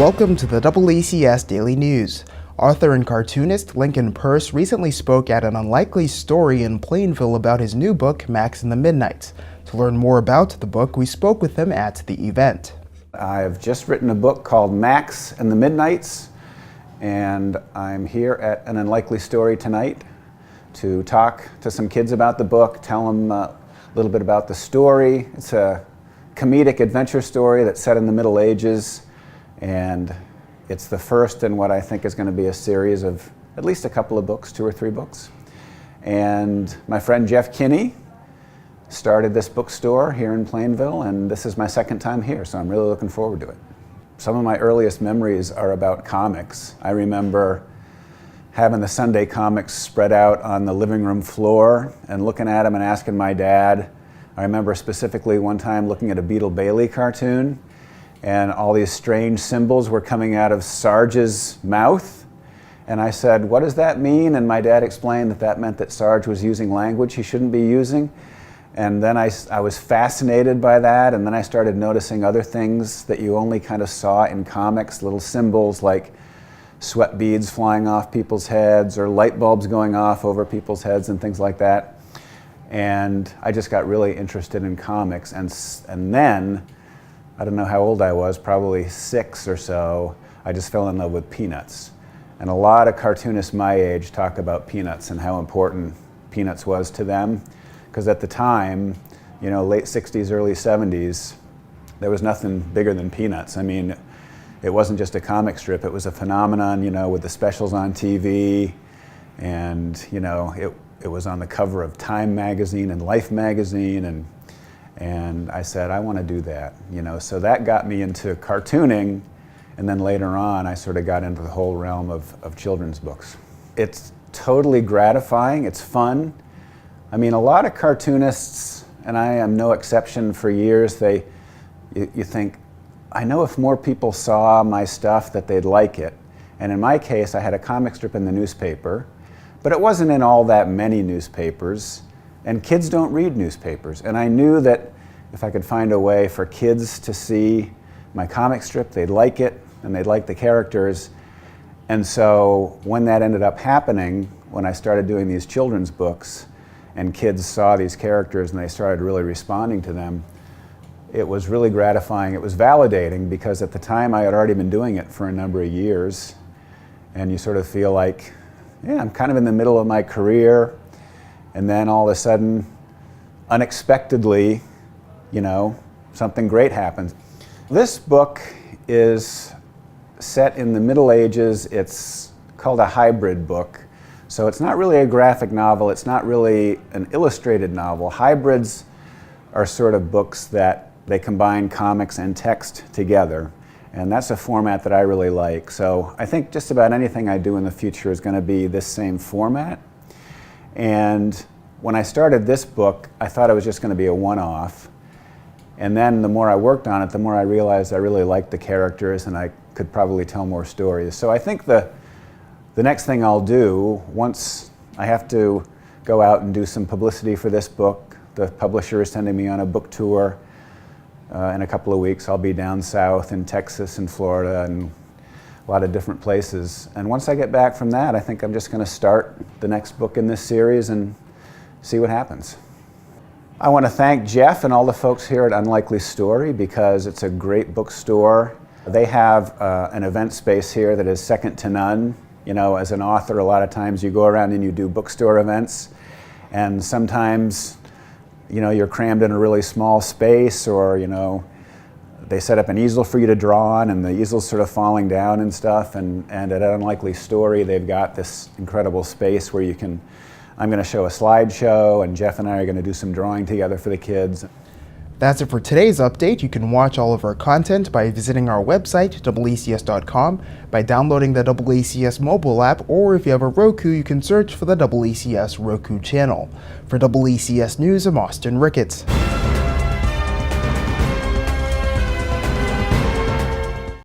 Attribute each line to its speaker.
Speaker 1: Welcome to the DoubleACS Daily News. Author and cartoonist Lincoln Peirce recently spoke at an Unlikely Story in Plainville about his new book, Max The Midknights. To learn more about the book, we spoke with him at the event.
Speaker 2: I've just written a book called Max and the Midknights, and I'm here at an Unlikely Story tonight to talk to some kids about the book, tell them a little bit about the story. It's a comedic adventure story that's set in the Middle Ages, and it's the first in what I think is going to be a series of at least a couple of books, 2 or 3 books. And my friend Jeff Kinney started this bookstore here in Plainville, and this is my second time here, so I'm really looking forward to it. Some of my earliest memories are about comics. I remember having the Sunday comics spread out on the living room floor and looking at them and asking my dad. I remember specifically one time looking at a Beetle Bailey cartoon, and all these strange symbols were coming out of Sarge's mouth. And I said, "What does that mean?" And my dad explained that that meant that Sarge was using language he shouldn't be using. And then I was fascinated by that, and then I started noticing other things that you only kind of saw in comics, little symbols like sweat beads flying off people's heads or light bulbs going off over people's heads and things like that. And I just got really interested in comics, and then, I don't know how old I was, probably 6 or so, I just fell in love with Peanuts. And a lot of cartoonists my age talk about Peanuts and how important Peanuts was to them. Because at the time, you know, late 60s, early 70s, there was nothing bigger than Peanuts. I mean, it wasn't just a comic strip, it was a phenomenon, you know, with the specials on TV, and, you know, it was on the cover of Time magazine and Life magazine, and I said, I want to do that, you know. So that got me into cartooning, and then later on, I sort of got into the whole realm of children's books. It's totally gratifying, it's fun. I mean, a lot of cartoonists, and I am no exception, for years, you think, I know if more people saw my stuff that they'd like it. And in my case, I had a comic strip in the newspaper, but it wasn't in all that many newspapers, and kids don't read newspapers. And I knew that if I could find a way for kids to see my comic strip, they'd like it, and they'd like the characters. And so when that ended up happening, when I started doing these children's books, and kids saw these characters and they started really responding to them, it was really gratifying. It was validating, because at the time I had already been doing it for a number of years, and you sort of feel like, yeah, I'm kind of in the middle of my career, and then all of a sudden, unexpectedly, you know, something great happens. This book is set in the Middle Ages. It's called a hybrid book. So it's not really a graphic novel, it's not really an illustrated novel. Hybrids are sort of books that they combine comics and text together, and that's a format that I really like. So I think just about anything I do in the future is going to be this same format. And when I started this book, I thought it was just going to be a one-off. And then the more I worked on it, the more I realized I really liked the characters and I could probably tell more stories. So I think the next thing I'll do, once I have to go out and do some publicity for this book, the publisher is sending me on a book tour in a couple of weeks. I'll be down south in Texas and Florida and a lot of different places. And once I get back from that, I think I'm just going to start the next book in this series and see what happens. I want to thank Jeff and all the folks here at Unlikely Story, because it's a great bookstore. They have an event space here that is second to none. You know, as an author, a lot of times you go around and you do bookstore events, and sometimes, you know, you're crammed in a really small space, or, you know, they set up an easel for you to draw on and the easel's sort of falling down and stuff, and at Unlikely Story they've got this incredible space where you can, I'm going to show a slideshow, and Jeff and I are going to do some drawing together for the kids.
Speaker 1: That's it for today's update. You can watch all of our content by visiting our website, DoubleACS.com, by downloading the DoubleACS mobile app, or if you have a Roku, you can search for the DoubleACS Roku channel. For DoubleACS News, I'm Austin Ricketts.